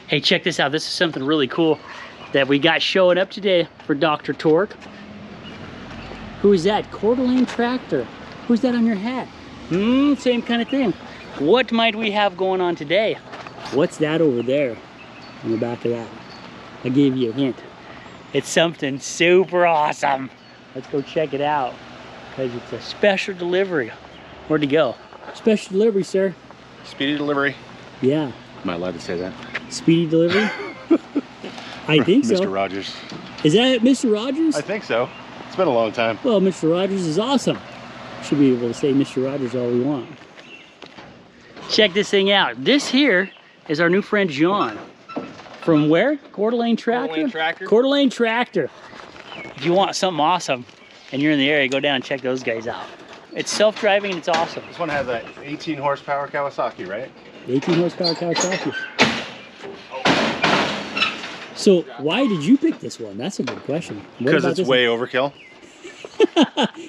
Hey, check this out. This is something really cool that we got showing up today for Dr. Torque. Who is that? Coeur d'Alene Tractor. Who's that on your hat? Same kind of thing. What might we have going on today? What's that over there on the back of that? I gave you a hint. It's something super awesome. Let's go check it out because it's a special delivery. Where'd he go? Special delivery, sir. Speedy delivery. Yeah. Am I allowed to say that? Speedy delivery? I think so. Mr. Rogers. Is that Mr. Rogers? I think so. It's been a long time. Well, Mr. Rogers is awesome. Should be able to say Mr. Rogers all we want. Check this thing out. This here is our new friend John. From where? Coeur d'Alene Tractor? Coeur d'Alene Tractor. Coeur d'Alene Tractor. If you want something awesome and you're in the area, go down and check those guys out. It's self-driving and it's awesome. This one has a 18 horsepower Kawasaki, right? 18 horsepower Kawasaki. So why did you pick this one? That's a good question. Because it's way overkill.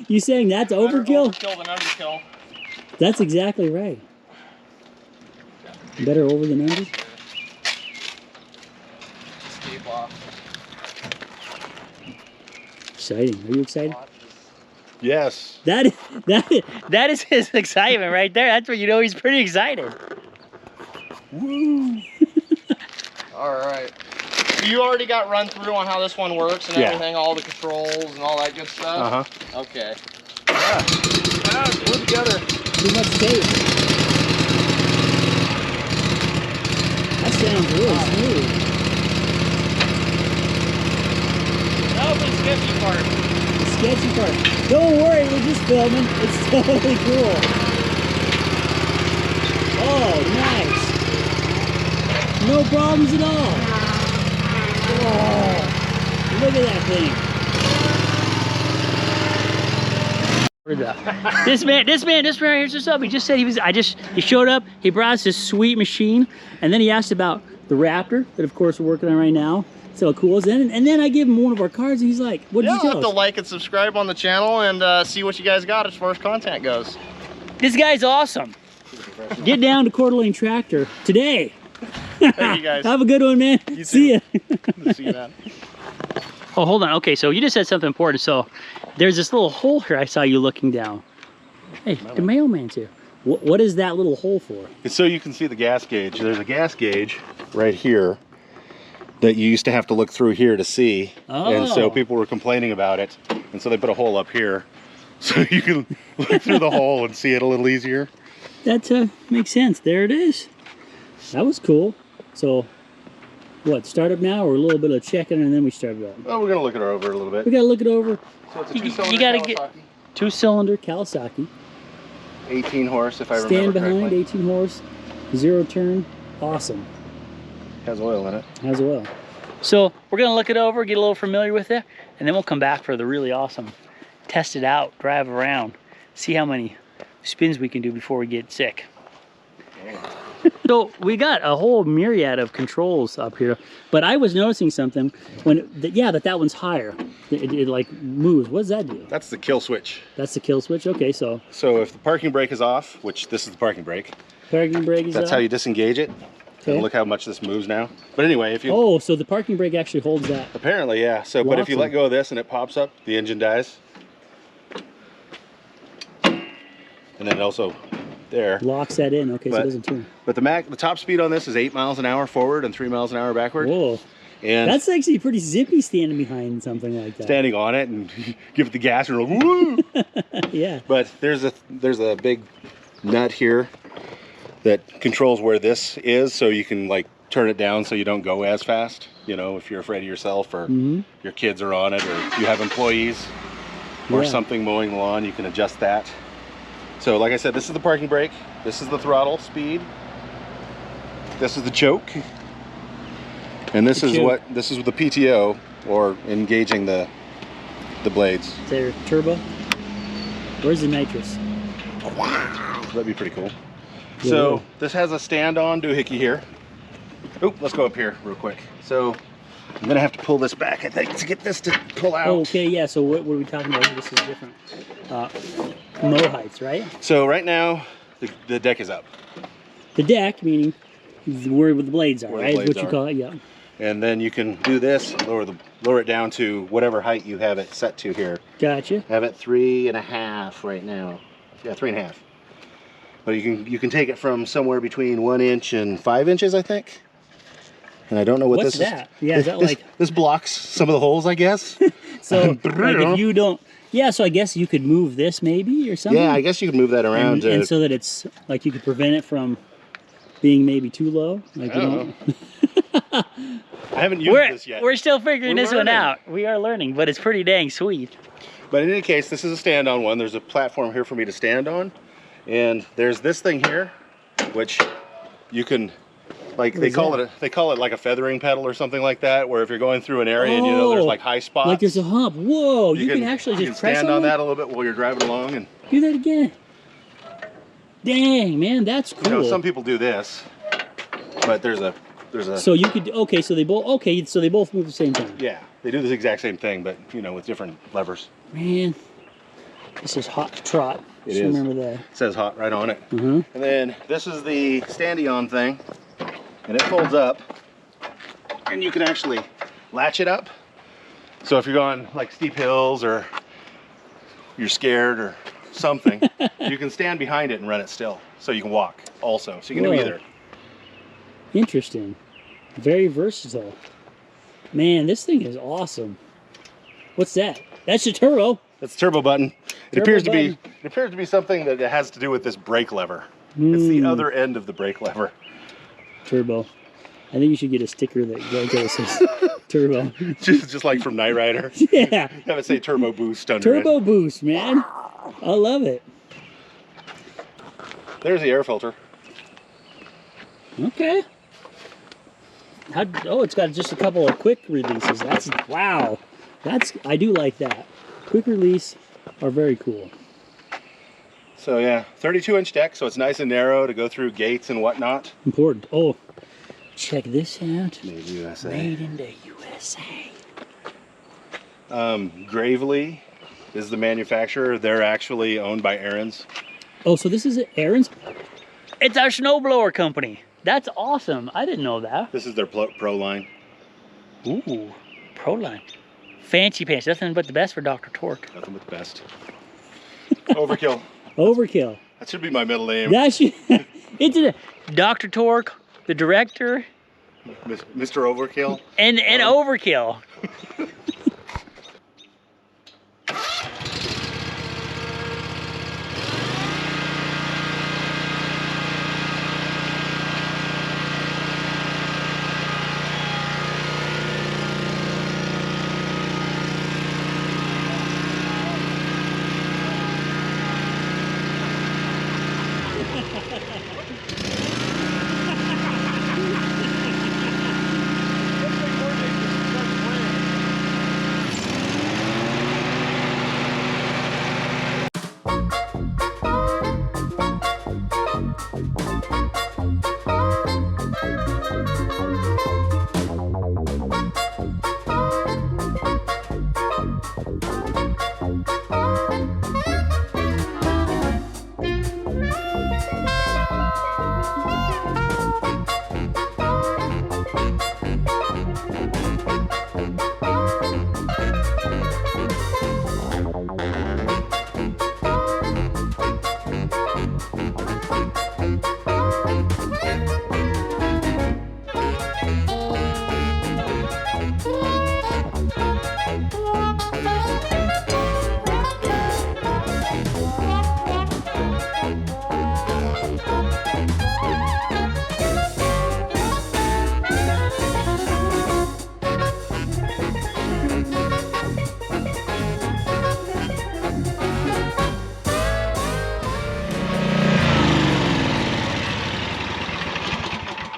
You saying that's overkill? Overkill than underkill. That's exactly right. Better over than under? Escape off. Exciting. Are you excited? Yes. That is his excitement right there. That's what you know he's pretty excited. Woo! All right. You already got run through on how this one works and everything, all the controls and all that good stuff? Uh-huh. Okay. Yeah. We're together. Too much tape. That sounds really smooth. That was the sketchy part. The sketchy part. Don't worry, we're just filming. It's totally cool. Oh, nice. No problems at all. Oh, look at that thing. This man, here's what's up. He just said he showed up, he brought us this sweet machine, and then he asked about the Raptor that of course we're working on right now. So cool. And then I give him one of our cards and he's like, what did you tell us? You'll have to like and subscribe on the channel and see what you guys got as far as content goes. This guy's awesome. Get down to Coeur d'Alene Tractor today. Thank you guys. Have a good one, man. You too. See ya. See you, man. Oh, hold on. Okay, so you just said something important. So there's this little hole here I saw you looking down. Hey, the mailman's here. What is that little hole for? It's so you can see the gas gauge. There's a gas gauge right here that you used to have to look through here to see. Oh. And so people were complaining about it. And so they put a hole up here so you can look through the hole and see it a little easier. That makes sense. There it is. That was cool. So, what, start up now or a little bit of checking and then we start it up? Well, we're going to look it over a little bit. We got to look it over. So it's a two-cylinder you gotta Kawasaki. get two-cylinder Kawasaki. 18 horse, if I remember Stand behind, correctly. 18 horse, 0 turn. Awesome. Has oil in it. Has well. So we're gonna look it over, get a little familiar with it, and then we'll come back for the really awesome test it out, drive around, see how many spins we can do before we get sick. So we got a whole myriad of controls up here, but I was noticing something when that one's higher. It like moves. What does that do? That's the kill switch. That's the kill switch. Okay, so if the parking brake is off, which this is the parking brake, parking brake is that's off. how you disengage it. Okay. And look how much this moves now. But anyway, if you so the parking brake actually holds that. Apparently, yeah. So, but if you let go of this and it pops up, the engine dies. And then it also there locks that in. Okay, so it doesn't turn. But the top speed on this is 8 miles an hour forward and 3 miles an hour backward. Whoa. And that's actually pretty zippy standing behind something like that. Standing on it and give it the gas and roll, woo! Yeah. But there's a big nut here that controls where this is, so you can like turn it down so you don't go as fast. You know, if you're afraid of yourself or your kids are on it or you have employees or something mowing the lawn, you can adjust that. So like I said, this is the parking brake, this is the throttle speed, this is the choke, and this is the PTO, or engaging the blades. Is there turbo? Where's the nitrous? That'd be pretty cool. Yeah, So this has a stand-on doohickey here. Oop, let's go up here real quick. So I'm gonna have to pull this back, I think, to get this to pull out. Oh, okay, yeah. So what are we talking about? This is different. Mow heights, right? So right now the deck is up. The deck, meaning Where the blades are, Where the right? blades What you are. call it, yeah. And then you can do this, lower it down to whatever height you have it set to here. Gotcha. I have it 3.5 right now. Yeah, 3.5. But you can take it from somewhere between 1 inch and 5 inches, I think. And I don't know what What's this that? is. Yeah, is that like this blocks some of the holes, I guess. so? Like if you don't, yeah. So I guess you could move this maybe or something. Yeah, I guess you could move that around. And so that it's like you could prevent it from being maybe too low. Like you don't. I haven't used this yet. We're still figuring this one learning. out. We are learning, but it's pretty dang sweet. But in any case, this is a stand-on one. There's a platform here for me to stand on, and there's this thing here, which you can, like they call it like a feathering pedal or something like that. Where if you're going through an area and you know there's like high spots, like there's a hump. Whoa! You can actually you just can press stand on that a little bit while you're driving along, and do that again. Dang, man, that's cool. you know, some people do this, but there's a So you could so they both move at the same time. yeah, they do the exact same thing, but you know, with different levers. Man, this is hot to trot. It Just is. remember that. It says hot right on it. Mm-hmm. And then this is the standy-on thing, and it folds up, and you can actually latch it up. So if you're going like steep hills or you're scared or something, you can stand behind it and run it still. So you can walk also. So you can do either. Interesting. Very versatile. Man, this thing is awesome. What's that? That's your turbo. That's the turbo button. It Turbo appears button. to be something that has to do with this brake lever. It's the other end of the brake lever. Turbo. I think you should get a sticker that says turbo. just like from Knight Rider. Yeah. Have it say turbo boost under it. Turbo boost, man. I love it. There's the air filter. Okay. It's got just a couple of quick releases. Wow. I do like that. Quick release are very cool. So yeah, 32-inch deck, so it's nice and narrow to go through gates and whatnot. Important. Oh, check this out. Made in USA. Made in the USA. Gravely is the manufacturer. They're actually owned by Aaron's. Oh, so this is Aaron's? It's our snowblower company. That's awesome. I didn't know that. This is their pro line. Ooh, pro line. Fancy pants. Nothing but the best for Dr. Torque. Nothing but the best. Overkill. Overkill. That should be my middle name. It's Dr. Torque, the director, Mr. Overkill. and Overkill.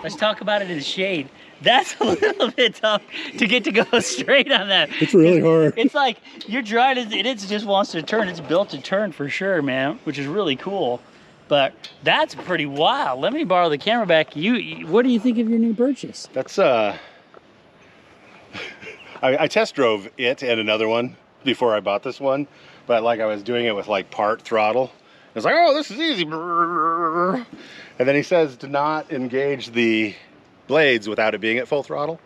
Let's talk about it in the shade. That's a little bit tough to get to go straight on that. It's really hard. It's like you're driving, it just wants to turn. It's built to turn for sure, man, which is really cool. But that's pretty wild. Let me borrow the camera back. What do you think of your new purchase? That's I test drove it and another one before I bought this one, but like I was doing it with like part throttle, It's like, oh, this is easy. And then he says to not engage the blades without it being at full throttle.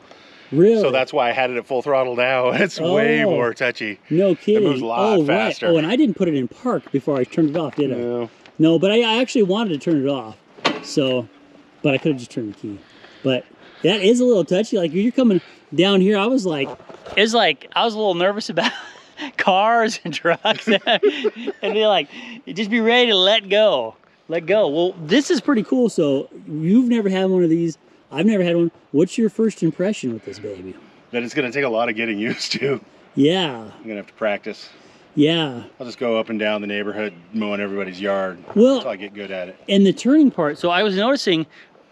Really? So that's why I had it at full throttle now. It's way more touchy. No kidding. It moves a lot faster. Right. Oh, and I didn't put it in park before I turned it off, did I? No. No, but I actually wanted to turn it off. So, but I could have just turned the key. But that is a little touchy. Like you're coming down here, I was like, I was a little nervous about cars and trucks. And they're like, just be ready to let go. Let go. Well, this is pretty cool. So you've never had one of these. I've never had one. What's your first impression with this baby? That it's going to take a lot of getting used to. Yeah. I'm going to have to practice. Yeah. I'll just go up and down the neighborhood mowing everybody's yard until I get good at it. And the turning part, so I was noticing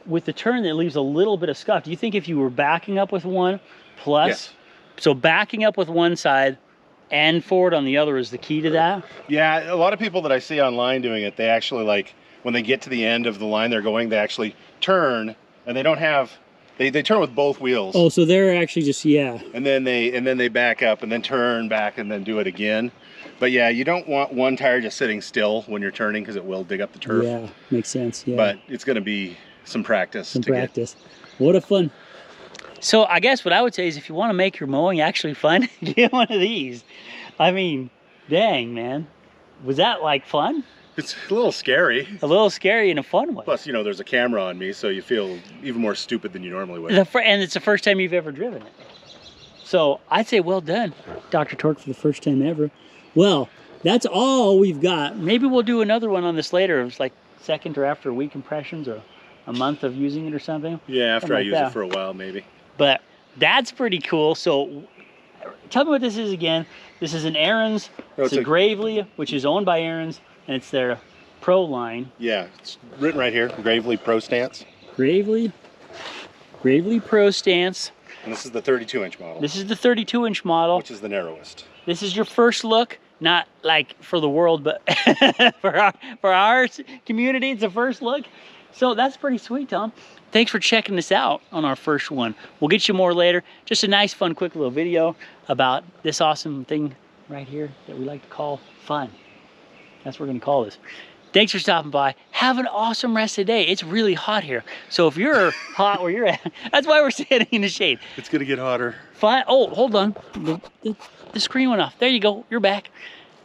with the turn that it leaves a little bit of scuff. Do you think if you were backing up with one plus? Yes. So backing up with one side and forward on the other is the key to that? Yeah, a lot of people that I see online doing it, they actually like, when they get to the end of the line they're going, they actually turn and they don't have, they turn with both wheels. Oh, so they're actually just, yeah. And then they back up and then turn back and then do it again. But yeah, you don't want one tire just sitting still when you're turning because it will dig up the turf. Yeah, makes sense, yeah. But it's going to be some practice. Some practice. What a fun. So I guess what I would say is if you want to make your mowing actually fun, get one of these. I mean, dang, man. Was that like fun? It's a little scary. A little scary in a fun way. Plus, you know, there's a camera on me, so you feel even more stupid than you normally would. And it's the first time you've ever driven it. So I'd say well done, Dr. Torque, for the first time ever. Well, that's all we've got. Maybe we'll do another one on this later. It's like second or after a week impressions or a month of using it or something. Yeah, after I use it for a while, maybe. But that's pretty cool. So tell me what this is again. This is an Aaron's. It's a Gravely, which is owned by Aaron's. And it's their Pro line. Yeah, it's written right here, Gravely Pro Stance. Gravely Pro Stance. And this is the 32-inch model. This is the 32-inch model. Which is the narrowest. This is your first look, not like for the world, but for our community, it's the first look. So that's pretty sweet, Tom. Thanks for checking this out on our first one. We'll get you more later. Just a nice, fun, quick little video about this awesome thing right here that we like to call fun. That's what we're gonna call this. Thanks for stopping by. Have an awesome rest of the day. It's really hot here. So if you're hot where you're at, that's why we're standing in the shade. It's gonna get hotter. Fine. Oh, hold on. The screen went off. There you go, you're back.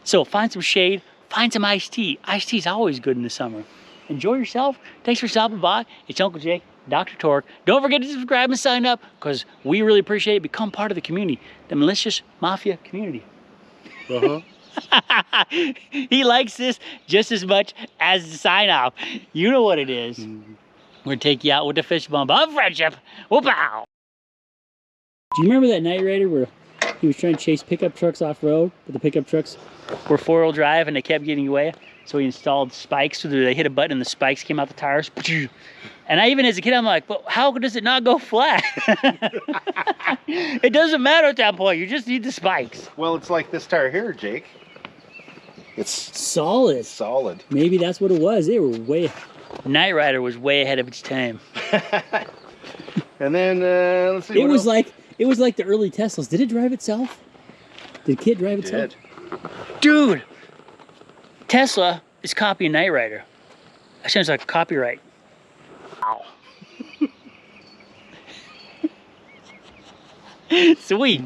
So find some shade, find some iced tea. Iced tea is always good in the summer. Enjoy yourself. Thanks for stopping by. It's Uncle Jake, Dr. Torque. Don't forget to subscribe and sign up because we really appreciate it. Become part of the community, the Mischief Mafia community. Uh-huh. He likes this just as much as the sign off. You know what it is. We're gonna take you out with the fish bomb of friendship. Whoop-ow! Do you remember that Night Rider where he was trying to chase pickup trucks off road, but the pickup trucks were 4-wheel drive and they kept getting away? So he installed spikes so that they hit a button and the spikes came out the tires. And I even as a kid, I'm like, but how does it not go flat? It doesn't matter at that point. You just need the spikes. Well, it's like this tire here, Jake. It's solid. Solid. Maybe that's what it was. They were way... Night Rider was way ahead of its time. And then, let's see it was like the early Teslas. Did it drive itself? Did KITT drive itself? Dude! Tesla is copying Night Rider. That sounds like copyright. Ow. Sweet.